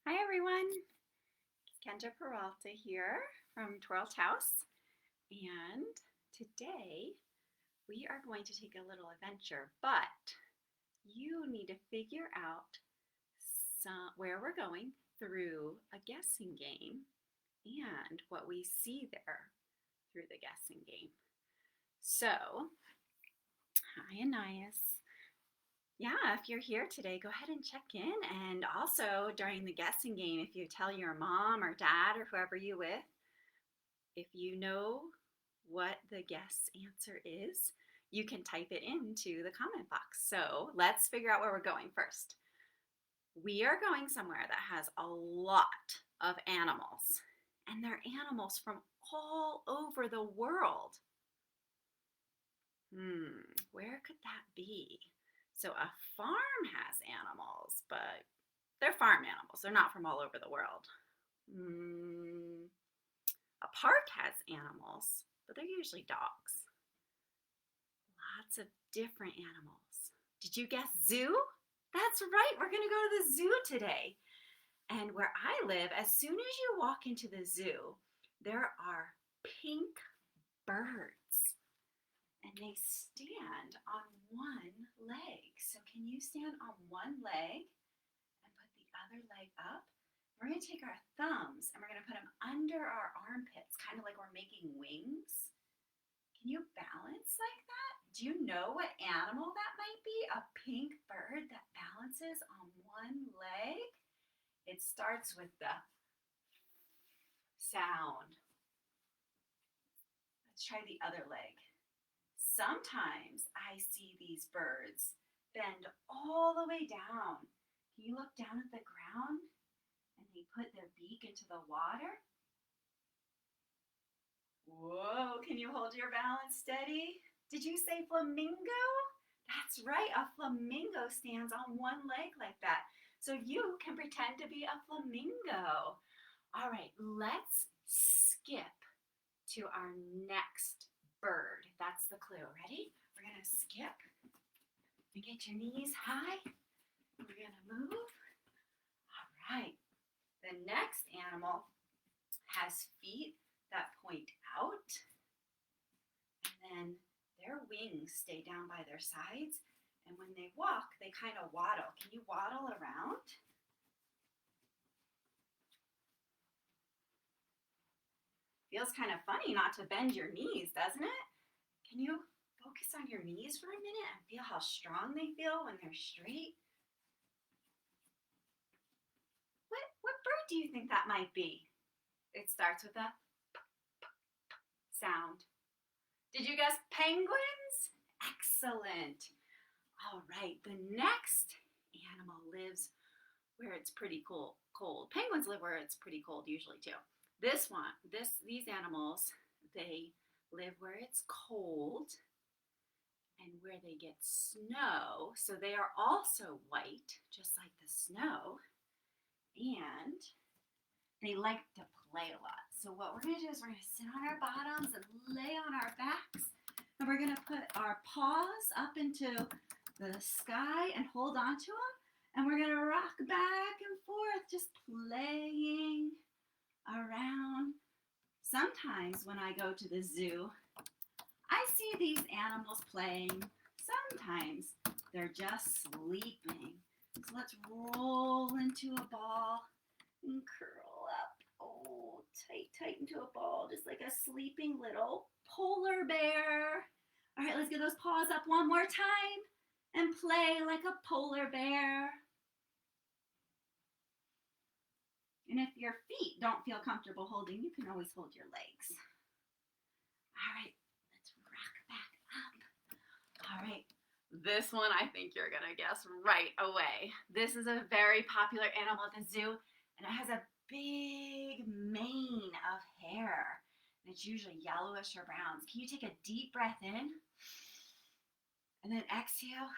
Hi everyone, it's Kendra here from Twirled House, and today we are going to take a little adventure, but you need to figure out where we're going through a guessing game and what we see there through the guessing game. So, hi Anais. Yeah, if you're here today, go ahead and check in. And also during the guessing game, if you tell your mom or dad or whoever you with, if you know what the guess answer is, you can type it into the comment box. So let's figure out where we're going first. We are going somewhere that has a lot of animals, and they're animals from all over the world. Where could that be? So a farm has animals, but they're farm animals. They're not from all over the world. A park has animals, but they're usually dogs. Lots of different animals. Did you guess zoo? That's right, we're going to go to the zoo today. And where I live, as soon as you walk into the zoo, there are pink birds. And they stand on one leg. So can you stand on one leg and put the other leg up? We're going to take our thumbs and we're going to put them under our armpits, kind of like we're making wings. Can you balance like that? Do you know what animal that might be? A pink bird that balances on one leg? It starts with the sound. Let's try the other leg. Sometimes I see these birds bend all the way down. Can you look down at the ground and they put their beak into the water? Whoa, can you hold your balance steady? Did you say flamingo? That's right, a flamingo stands on one leg like that. So you can pretend to be a flamingo. All right, let's skip to our next bird. That's the clue. Ready? We're going to skip and get your knees high. We're going to move. All right. The next animal has feet that point out, and then their wings stay down by their sides. And when they walk, they kind of waddle. Can you waddle around? Feels kind of funny not to bend your knees, doesn't it? Can you focus on your knees for a minute and feel how strong they feel when they're straight? What bird do you think that might be? It starts with a p sound. Did you guess penguins? Excellent. All right, the next animal lives where it's pretty cold. Penguins live where it's pretty cold usually too. These animals, they live where it's cold and where they get snow. So they are also white, just like the snow. And they like to play a lot. So what we're going to do is we're going to sit on our bottoms and lay on our backs. And we're going to put our paws up into the sky and hold on to them. And we're going to rock back and forth, just playing around. Sometimes when I go to the zoo, I see these animals playing. Sometimes they're just sleeping. So let's roll into a ball and curl up. Oh, tight into a ball, just like a sleeping little polar bear. All right, let's get those paws up one more time and play like a polar bear. And if your feet don't feel comfortable holding, you can always hold your legs. All right, let's rock back up. All right, this one I think you're gonna guess right away. This is a very popular animal at the zoo, and it has a big mane of hair. And it's usually yellowish or browns. Can you take a deep breath in? And then exhale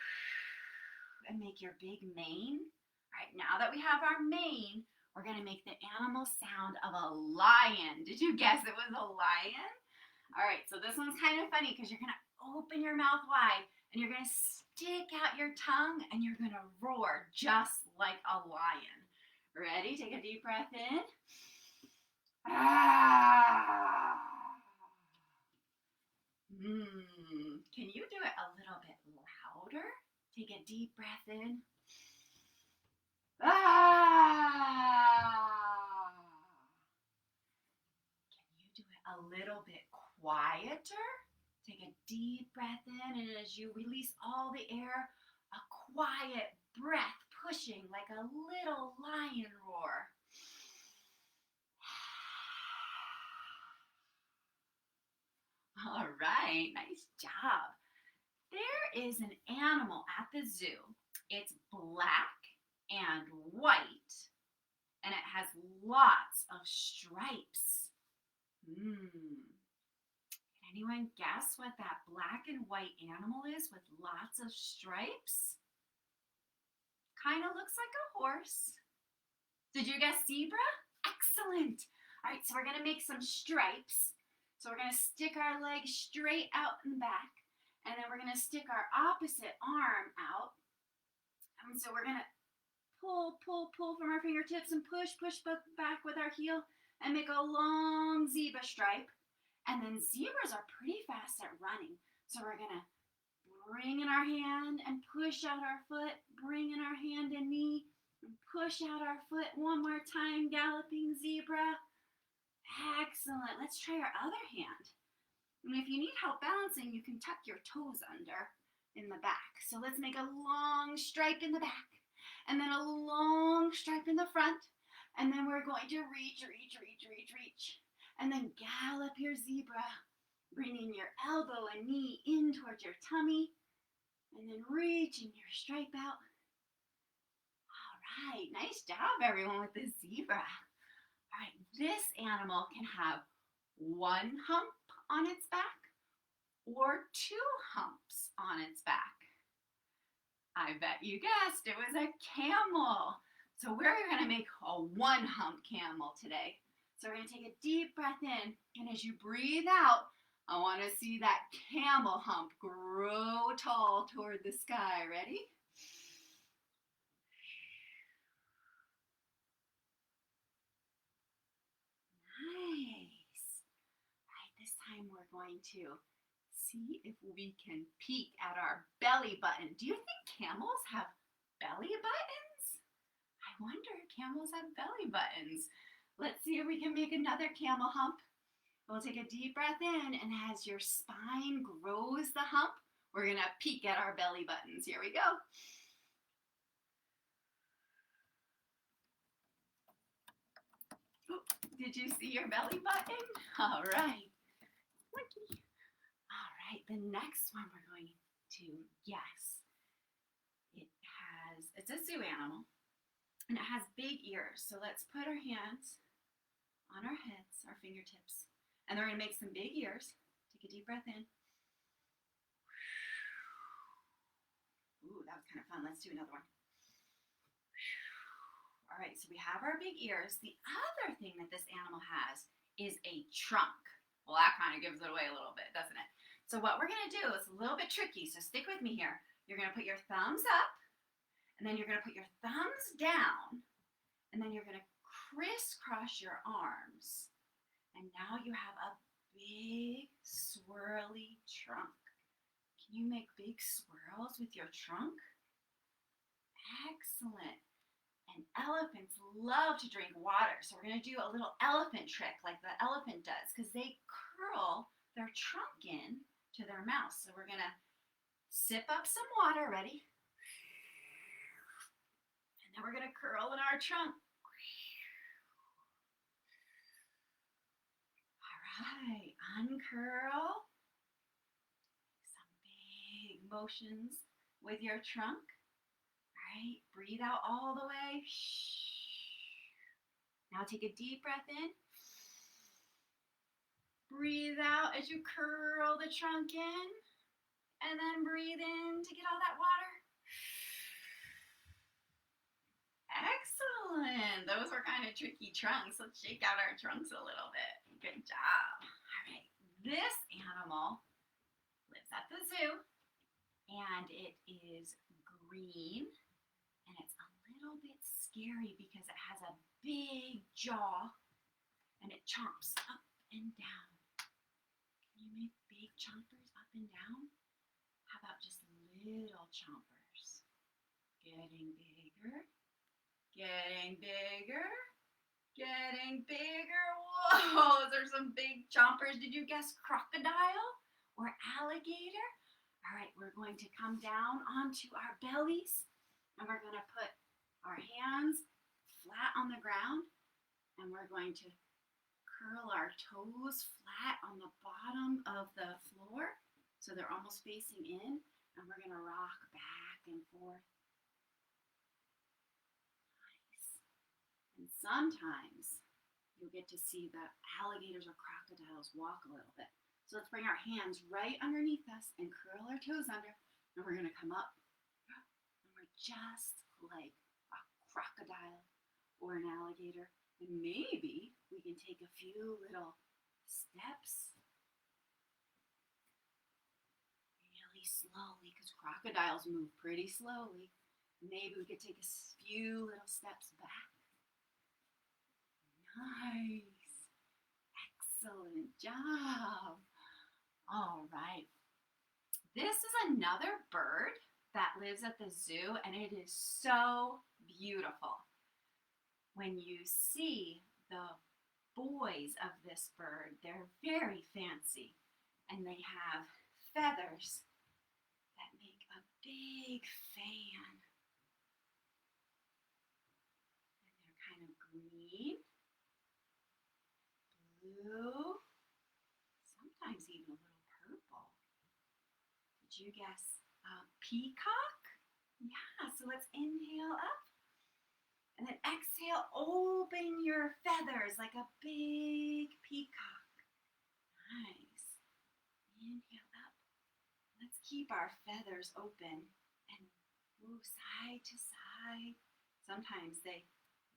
and make your big mane. All right, now that we have our mane, we're gonna make the animal sound of a lion. Did you guess it was a lion? All right, so this one's kind of funny because you're gonna open your mouth wide and you're gonna stick out your tongue and you're gonna roar just like a lion. Ready? Take a deep breath in. Ah. Can you do it a little bit louder? Take a deep breath in. Ah. Can you do it a little bit quieter? Take a deep breath in, and as you release all the air, a quiet breath pushing like a little lion roar. All right, nice job. There is an animal at the zoo. It's black and white, and it has lots of stripes. Can anyone guess what that black and white animal is with lots of stripes? Kind of looks like a horse. Did you guess zebra? Excellent. All right, so we're going to make some stripes. So we're going to stick our leg straight out and back, and then we're going to stick our opposite arm out. And so we're going to pull from our fingertips and push back with our heel and make a long zebra stripe. And then zebras are pretty fast at running. So we're going to bring in our hand and push out our foot, bring in our hand and knee, and push out our foot one more time, galloping zebra. Excellent. Let's try our other hand. And if you need help balancing, you can tuck your toes under in the back. So let's make a long stripe in the back, and then a long stripe in the front, and then we're going to reach, and then gallop your zebra, bringing your elbow and knee in towards your tummy, and then reaching your stripe out. All right, nice job everyone with the zebra. All right, this animal can have one hump on its back or two humps on its back. I bet you guessed it was a camel. So we're going to make a one hump camel today. So we're going to take a deep breath in, and as you breathe out, I want to see that camel hump grow tall toward the sky. Ready? Nice. All right, this time we're going to see if we can peek at our belly button. Do you think camels have belly buttons? I wonder if camels have belly buttons. Let's see if we can make another camel hump. We'll take a deep breath in, and as your spine grows the hump, we're going to peek at our belly buttons. Here we go. Oh, did you see your belly button? All right. All right, the next one we're going to guess. It's a zoo animal, and it has big ears. So let's put our hands on our heads, our fingertips, and we're going to make some big ears. Take a deep breath in. Ooh, that was kind of fun. Let's do another one. All right, so we have our big ears. The other thing that this animal has is a trunk. Well, that kind of gives it away a little bit, doesn't it? So what we're going to do is a little bit tricky, so stick with me here. You're going to put your thumbs up, and then you're going to put your thumbs down, and then you're going to crisscross your arms. And now you have a big swirly trunk. Can you make big swirls with your trunk? Excellent. And elephants love to drink water. So we're going to do a little elephant trick like the elephant does, because they curl their trunk in to their mouth. So we're going to sip up some water. Ready? And then we're going to curl in our trunk. All right, uncurl. Some big motions with your trunk. Right, breathe out all the way. Now take a deep breath in. Breathe out as you curl the trunk in. And then breathe in to get all that water. Excellent. Those were kind of tricky trunks. Let's shake out our trunks a little bit. Good job. All right, this animal lives at the zoo, and it is green. And it's a little bit scary because it has a big jaw and it chomps up and down. Can you make big chompers up and down? How about just little chompers? Getting bigger, getting bigger, getting bigger. Whoa, those are some big chompers. Did you guess crocodile or alligator? All right, we're going to come down onto our bellies and we're going to put our hands flat on the ground and we're going to curl our toes flat on the bottom of the floor so they're almost facing in, and we're going to rock back and forth. Nice. And sometimes you'll get to see the alligators or crocodiles walk a little bit. So let's bring our hands right underneath us and curl our toes under, and we're going to come up. And we're just like a crocodile or an alligator. And maybe we can take a few little steps really slowly, because crocodiles move pretty slowly. Maybe we could take a few little steps back. Nice. Excellent job. All right. This is another bird that lives at the zoo, and it is so beautiful. When you see the boys of this bird, they're very fancy, and they have feathers that make a big fan. And they're kind of green, blue, sometimes even a little purple. Did you guess peacock? Yeah, so let's inhale up. And then exhale, open your feathers like a big peacock. Nice. Inhale up. Let's keep our feathers open and move side to side. Sometimes they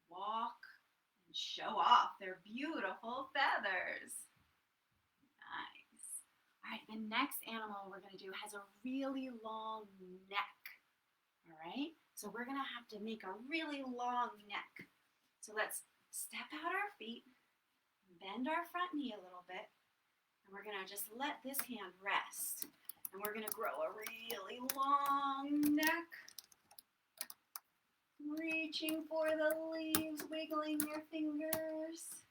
walk and show off their beautiful feathers. Nice. All right, the next animal we're going to do has a really long neck. All right, so we're going to have to make a really long neck. So let's step out our feet, bend our front knee a little bit, and we're going to just let this hand rest. And we're going to grow a really long neck, reaching for the leaves, wiggling your fingers.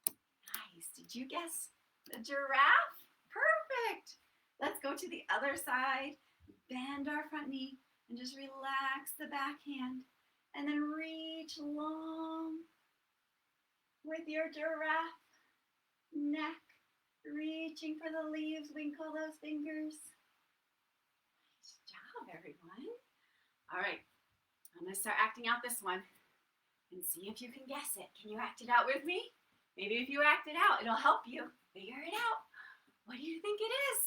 Nice. Did you guess the giraffe? Perfect. Let's go to the other side, bend our front knee, and just relax the back hand. And then reach long with your giraffe neck, reaching for the leaves. Winkle those fingers. Nice job, everyone. All right, I'm going to start acting out this one and see if you can guess it. Can you act it out with me? Maybe if you act it out, it'll help you figure it out. What do you think it is?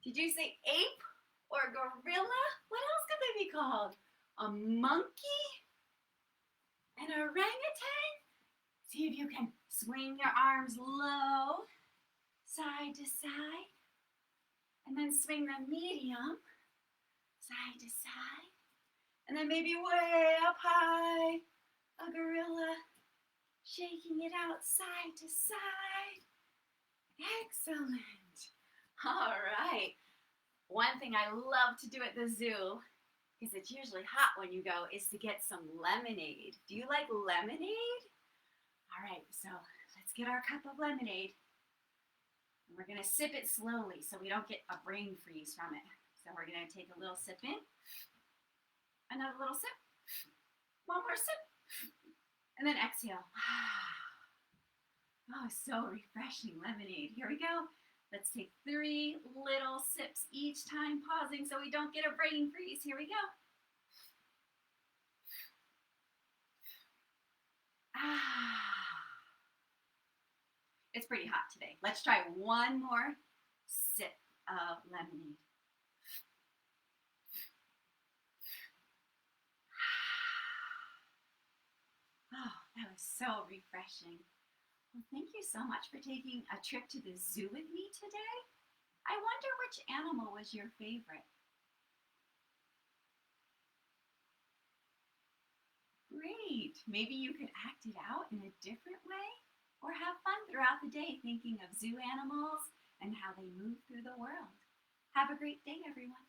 Did you say ape or gorilla? What else could they be called? A monkey? An orangutan? See if you can swing your arms low, side to side, and then swing them medium, side to side, and then maybe way up high, a gorilla, shaking it out side to side. Excellent. All right. One thing I love to do at the zoo, because it's usually hot when you go, is to get some lemonade. Do you like lemonade? All right, so let's get our cup of lemonade. And we're going to sip it slowly so we don't get a brain freeze from it. So we're going to take a little sip in, another little sip, one more sip, and then exhale. Oh, so refreshing lemonade. Here we go. Let's take 3 little sips each time, pausing so we don't get a brain freeze. Here we go. It's pretty hot today. Let's try one more sip of lemonade. Oh, that was so refreshing. Well, thank you so much for taking a trip to the zoo with me today. I wonder which animal was your favorite? great. Maybe you could act it out in a different way or have fun throughout the day thinking of zoo animals and how they move through the world. Have a great day, everyone.